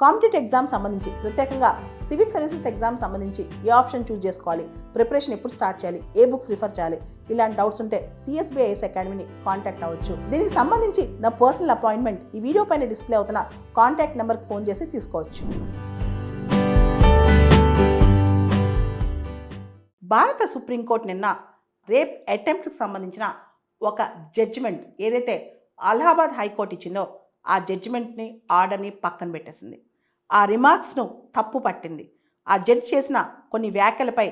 Competitive exam సంబంధించి ప్రత్యేకంగా civil services exam సంబంధించి ఏ ఆప్షన్ చూస్ చేసుకోవాలి, ప్రిపరేషన్ ఎప్పుడు స్టార్ట్ చేయాలి, ఏ బుక్స్ రిఫర్ చేయాలి, ఇలాంటి డౌట్స్ ఉంటే సిఎస్బిఐఎస్ అకాడమీని కాంటాక్ట్ అవ్వచ్చు. దీనికి సంబంధించి నా పర్సనల్ అపాయింట్మెంట్ ఈ వీడియో పైన డిస్ప్లే అవుతున్న కాంటాక్ట్ నెంబర్కి ఫోన్ చేసి తీసుకోవచ్చు. భారత సుప్రీంకోర్టు నిన్న రేప్ అటెంప్ట్కి సంబంధించిన ఒక జడ్జిమెంట్ ఏదైతే అలహాబాద్ హైకోర్టు ఇచ్చిందో ఆ జడ్జిమెంట్ని, ఆర్డర్ని పక్కన పెట్టేసింది. ఆ రిమార్క్స్ను తప్పు పట్టింది. ఆ జడ్జి చేసిన కొన్ని వ్యాఖ్యలపై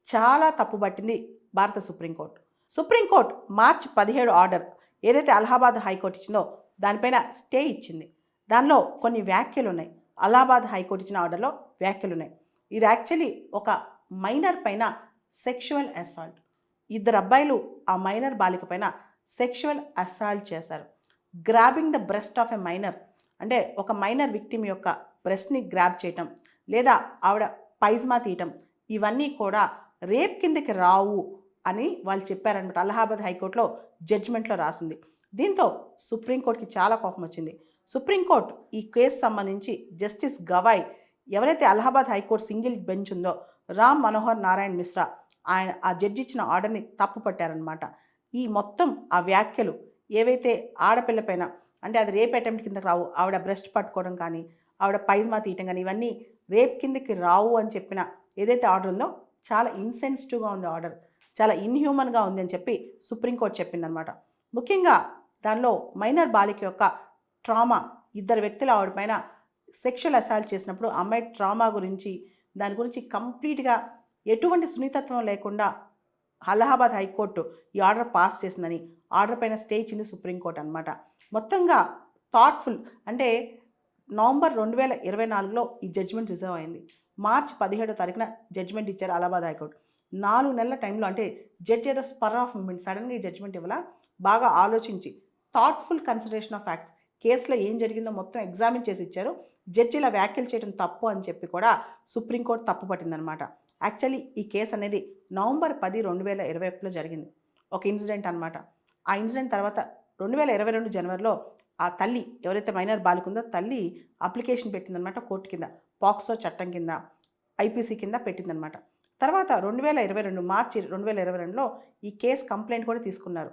చాలా తప్పు పట్టింది భారత సుప్రీంకోర్టు. సుప్రీంకోర్టు మార్చి 17 ఆర్డర్ ఏదైతే అలహాబాద్ హైకోర్టు ఇచ్చిందో దానిపైన స్టే ఇచ్చింది. దానిలో కొన్ని వ్యాఖ్యలు ఉన్నాయి. అలహాబాద్ హైకోర్టు ఇచ్చిన ఆర్డర్లో వ్యాఖ్యలు ఉన్నాయి. ఇది యాక్చువల్లీ ఒక మైనర్ పైన సెక్షువల్ అసాల్ట్. 2 అబ్బాయిలు ఆ మైనర్ బాలిక పైన సెక్షువల్ అసాల్ట్ చేశారు. Grabbing the breast of a minor అంటే ఒక మైనర్ విక్టిమ్ యొక్క బ్రెస్ట్ని గ్రాబ్ చేయటం లేదా ఆవిడ పైజ్మా తీయటం ఇవన్నీ కూడా రేప్ కిందకి రావు అని వాళ్ళు చెప్పారనమాట. అలహాబాద్ హైకోర్టులో జడ్జిమెంట్లో రాసింది. దీంతో సుప్రీంకోర్టుకి చాలా కోపం వచ్చింది. సుప్రీంకోర్టు ఈ కేసు సంబంధించి జస్టిస్ గవాయ్ ఎవరైతే అలహాబాద్ హైకోర్టు సింగిల్ బెంచ్ ఉందో రామ్ మనోహర్ నారాయణ్ మిశ్రా ఆయన ఆ జడ్జి ఇచ్చిన ఆర్డర్ని తప్పు పట్టారనమాట. ఈ మొత్తం ఆ వ్యాఖ్యలు ఏవైతే ఆడపిల్ల పైన అంటే అది రేప్ అటెంప్ట్ కిందకి రావు, ఆవిడ బ్రెస్ట్ పట్టుకోవడం కానీ ఆవిడ పైజ్మా తీయటం కానీ ఇవన్నీ రేప్ కిందకి రావు అని చెప్పిన ఏదైతే ఆర్డర్ ఉందో చాలా ఇన్సెన్సిటివ్గా ఉంది. ఆర్డర్ చాలా ఇన్హ్యూమన్గా ఉంది అని చెప్పి సుప్రీంకోర్టు చెప్పిందనమాట. ముఖ్యంగా దానిలో మైనర్ బాలిక యొక్క ట్రామా, 2 వ్యక్తులు ఆవిడ పైన సెక్షువల్ అసాల్ట్ చేసినప్పుడు అమ్మాయి ట్రామా గురించి దాని గురించి కంప్లీట్గా ఎటువంటి సున్నితత్వం లేకుండా అలహాబాద్ హైకోర్టు ఈ ఆర్డర్ పాస్ చేసిందని ఆర్డర్ పైన స్టే ఇచ్చింది సుప్రీంకోర్టు అనమాట. మొత్తంగా థాట్ఫుల్ అంటే నవంబర్ 2024లో ఈ జడ్జిమెంట్ రిజర్వ్ అయింది. మార్చి 17వ తారీఖున జడ్జిమెంట్ ఇచ్చారు అలహాబాద్ హైకోర్టు. 4 నెలల టైంలో అంటే జడ్జి ఏదో స్పర్ ఆఫ్ మూమెంట్ సడన్గా ఈ జడ్జిమెంట్ ఇవ్వాల, బాగా ఆలోచించి థాట్ఫుల్ కన్సిడరేషన్ ఆఫ్ ఫ్యాక్ట్స్ కేసులో ఏం జరిగిందో మొత్తం ఎగ్జామిన్ చేసి ఇచ్చారు. జడ్జిలా వ్యాఖ్యలు చేయడం తప్పు అని చెప్పి కూడా సుప్రీంకోర్టు తప్పు పట్టిందనమాట. యాక్చువల్లీ ఈ కేసు అనేది నవంబర్ 10, 2021లో జరిగింది. ఒక ఇన్సిడెంట్ అనమాట. ఆ ఇన్సిడెంట్ తర్వాత 2022 జనవరిలో ఆ తల్లి ఎవరైతే మైనర్ బాలిక ఉందో తల్లి అప్లికేషన్ పెట్టిందనమాట కోర్టు కింద, పాక్సో చట్టం కింద, ఐపీసీ కింద పెట్టిందనమాట. తర్వాత 2022 మార్చి 2022లో ఈ కేసు కంప్లైంట్ కూడా తీసుకున్నారు.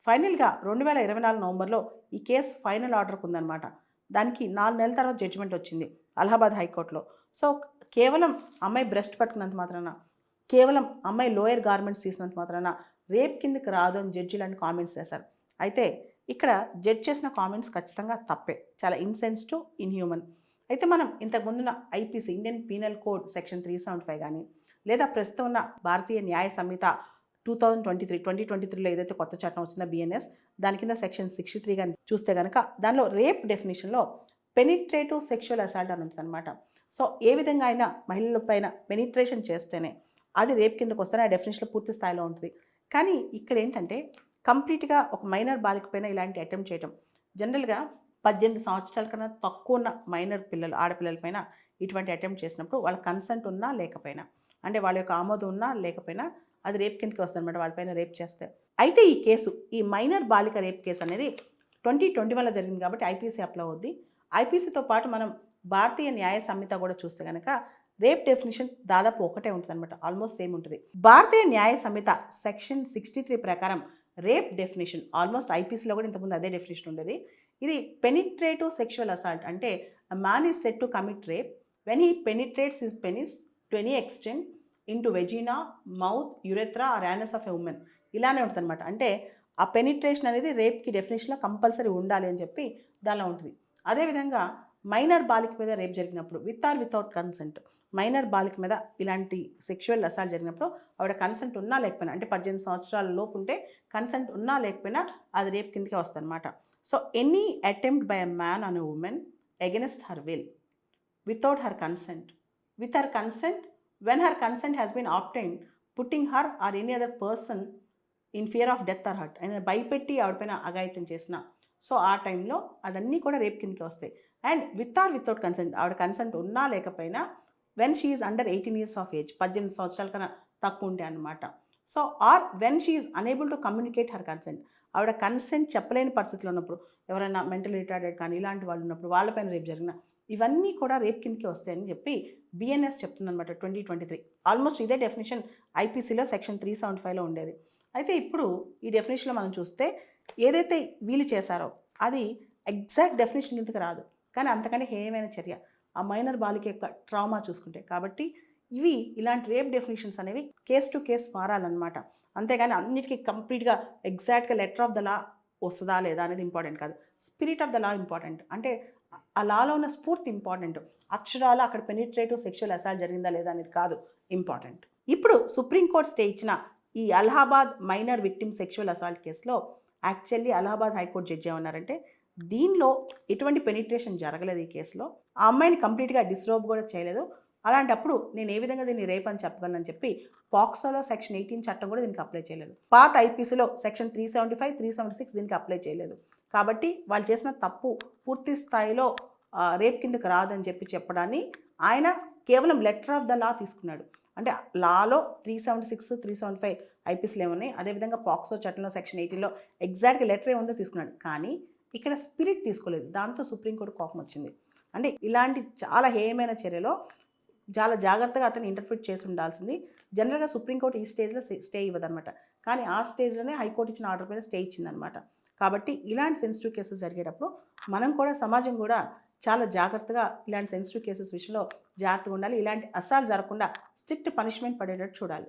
ఫైనల్గా 2024 నవంబర్లో ఈ కేసు ఫైనల్ ఆర్డర్కి ఉందన్నమాట. దానికి 4 నెలల తర్వాత జడ్జిమెంట్ వచ్చింది అలహాబాద్ హైకోర్టులో. సో కేవలం అమ్మాయి బ్రెస్ట్ పట్టుకున్నంత మాత్రాన, కేవలం అమ్మాయి లోయర్ గార్మెంట్స్ తీసినంత మాత్రాన రేప్ కిందకి రాదు అని జడ్జి లాంటి కామెంట్స్ చేశారు. అయితే ఇక్కడ జడ్జి చేసిన కామెంట్స్ ఖచ్చితంగా తప్పే, చాలా ఇన్సెన్సిటివ్, ఇన్హ్యూమన్. అయితే మనం ఇంతకుముందున్న IPC Indian penal code section 375 కానీ లేదా ప్రస్తుతం ఉన్న భారతీయ న్యాయ సంహిత 2023లో ఏదైతే కొత్త చట్టం వచ్చిందో బిఎన్ఎస్ దాని కింద సెక్షన్ 63 కానీ చూస్తే కనుక దానిలో రేప్ డెఫినేషన్లో పెనిట్రేటివ్ సెక్షువల్ అసాల్ట్ అని ఉంటుంది అనమాట. సో ఏ విధంగా అయినా మహిళల పైన పెనిట్రేషన్ చేస్తేనే అది రేప్ కిందకు వస్తేనే ఆ డెఫినేషన్లో పూర్తి స్థాయిలో ఉంటుంది. కానీ ఇక్కడ ఏంటంటే కంప్లీట్గా ఒక మైనర్ బాలిక పైన ఇలాంటి అటెంప్ట్ చేయడం, జనరల్గా 18 సంవత్సరాల కన్నా తక్కువ ఉన్న మైనర్ పిల్లలు, ఆడపిల్లల పైన ఇటువంటి అటెంప్ట్ చేసినప్పుడు వాళ్ళ కన్సెంట్ ఉన్నా లేకపోయినా, అంటే వాళ్ళ యొక్క ఆమోదం ఉన్నా లేకపోయినా అది రేప్ కిందకి వస్తుంది అనమాట వాళ్ళపైన రేప్ చేస్తే. అయితే ఈ కేసు, ఈ మైనర్ బాలిక రేప్ కేసు అనేది 2021లో జరిగింది కాబట్టి ఐపీసీ అప్లై అవుద్ది. ఐపీసీతో పాటు మనం భారతీయ న్యాయ సంహిత కూడా చూస్తే కనుక రేప్ డెఫినేషన్ దాదాపు ఒకటే ఉంటుంది అనమాట, ఆల్మోస్ట్ సేమ్ ఉంటుంది. భారతీయ న్యాయ సంహిత సెక్షన్ 63 ప్రకారం రేప్ డెఫినేషన్ ఆల్మోస్ట్ ఐపీసీలో కూడా ఇంతకుముందు అదే డెఫినేషన్ ఉండేది. ఇది పెనిట్రేటివ్ సెక్షువల్ అసాల్ట్ అంటే man is set to commit rape when he penetrates his penis to any extent into vagina, mouth, urethra or anus of a woman. ఇలానే ఉంటుంది అనమాట. అంటే ఆ పెనిట్రేషన్ అనేది రేప్కి డెఫినేషన్లో కంపల్సరీ ఉండాలి అని చెప్పి దానిలో ఉంటుంది. అదేవిధంగా మైనర్ బాలిక మీద రేప్ జరిగినప్పుడు with or without consent, minor బాలిక మీద ఇలాంటి సెక్షువల్ అసాల్ట్ జరిగినప్పుడు ఆవిడ కన్సెంట్ ఉన్నా లేకపోయినా, అంటే 18 సంవత్సరాల లోపు ఉంటే కన్సెంట్ ఉన్నా లేకపోయినా అది రేప్ కిందకే వస్తుంది అనమాట. So any attempt by a man on a women against her will without her consent, with her consent when her consent has been obtained, putting her or any other person in fear of death or hurt, and భయపెట్టి ఆవిడపైన అఘాయిత్యం చేసిన, so ఆ టైంలో అదన్నీ కూడా rape కిందకి వస్తాయి. And with or without consent, ఆవిడ కన్సెంట్ ఉన్నా లేకపోయినా when she is under 18 years of age, 18 సంవత్సరాల కన్నా తక్కువ ఉంటే అనమాట. So or when she is unable to communicate her consent, ఆవిడ కన్సెంట్ చెప్పలేని పరిస్థితిలో ఉన్నప్పుడు, ఎవరైనా మెంటల్ రిటార్డెడ్ కానీ ఇలాంటి వాళ్ళు ఉన్నప్పుడు వాళ్ళపైన రేపు జరిగిన, ఇవన్నీ కూడా రేప్ కిందకి వస్తాయని చెప్పి బిఎన్ఎస్ చెప్తుందన్నమాట 2023. ఆల్మోస్ట్ ఇదే డెఫినేషన్ ఐపీసీలో సెక్షన్ 375లో ఉండేది. అయితే ఇప్పుడు ఈ డెఫినేషన్లో మనం చూస్తే ఏదైతే వీళ్ళు చేశారో అది ఎగ్జాక్ట్ డెఫినేషన్ కిందకి రాదు, కానీ అంతకంటే హేయమైన చర్య ఆ మైనర్ బాలిక యొక్క ట్రామా చూసుకుంటే. కాబట్టి ఇలాంటి రేప్ డెఫినేషన్స్ అనేవి కేస్ టు కేస్ మారాలన్నమాట. అంతేగాని అన్నిటికీ కంప్లీట్గా ఎగ్జాక్ట్గా లెటర్ ఆఫ్ ద లా వస్తుందా లేదా అనేది ఇంపార్టెంట్ కాదు, spirit of the law important. అంటే ఆ లాలో ఉన్న స్ఫూర్తి ఇంపార్టెంట్, అక్షరాలు అక్కడ పెనిట్రేటివ్ సెక్షువల్ అసాల్ట్ జరిగిందా లేదా అనేది కాదు ఇంపార్టెంట్. ఇప్పుడు సుప్రీంకోర్టు స్టే ఇచ్చిన ఈ Allahabad minor victim sexual assault కేసులో యాక్చువల్లీ అలహాబాద్ హైకోర్టు జడ్జి ఏమన్నారంటే దీనిలో ఎటువంటి పెనిట్రేషన్ జరగలేదు ఈ కేసులో, ఆ అమ్మాయిని కంప్లీట్గా డిస్రోబ్ కూడా చేయలేదు, అలాంటప్పుడు నేను ఏ విధంగా దీన్ని రేప్ అని చెప్పగలను చెప్పి పాక్సోలో సెక్షన్ 18 చట్టం కూడా దీనికి అప్లై చేయలేదు. పాత ఐపీసీలో సెక్షన్ 375, 376 దీనికి అప్లై చేయలేదు. కాబట్టి వాళ్ళు చేసిన తప్పు పూర్తి స్థాయిలో రేప్ కిందకు రాదని చెప్పడాన్ని ఆయన కేవలం లెటర్ ఆఫ్ ద లా తీసుకున్నాడు. అంటే లాలో 376, 375 ఐపీసీలు ఏమున్నాయి, అదేవిధంగా పాక్సో చట్టంలో సెక్షన్ 18లో ఎగ్జాక్ట్గా లెటర్ ఏముందో తీసుకున్నాడు, కానీ ఇక్కడ స్పిరిట్ తీసుకోలేదు. దాంతో సుప్రీంకోర్టు కోపం వచ్చింది. అంటే ఇలాంటి చాలా హేయమైన చర్యలో చాలా జాగ్రత్తగా అతను ఇంటర్ప్రిట్ చేసి ఉండాల్సింది. జనరల్గా సుప్రీంకోర్టు ఈ స్టేజ్లో స్టే ఇవ్వదన్నమాట, కానీ ఆ స్టేజ్లోనే హైకోర్టు ఇచ్చిన ఆర్డర్ పైన స్టే ఇచ్చిందనమాట. కాబట్టి ఇలాంటి సెన్సిటివ్ కేసెస్ జరిగేటప్పుడు మనం కూడా, సమాజం కూడా చాలా జాగ్రత్తగా ఇలాంటి సెన్సిటివ్ కేసెస్ విషయంలో జాగ్రత్తగా ఉండాలి. ఇలాంటి అసాల్ట్ జరగకుండా స్ట్రిక్ట్ పనిష్మెంట్ పడేటట్టు చూడాలి.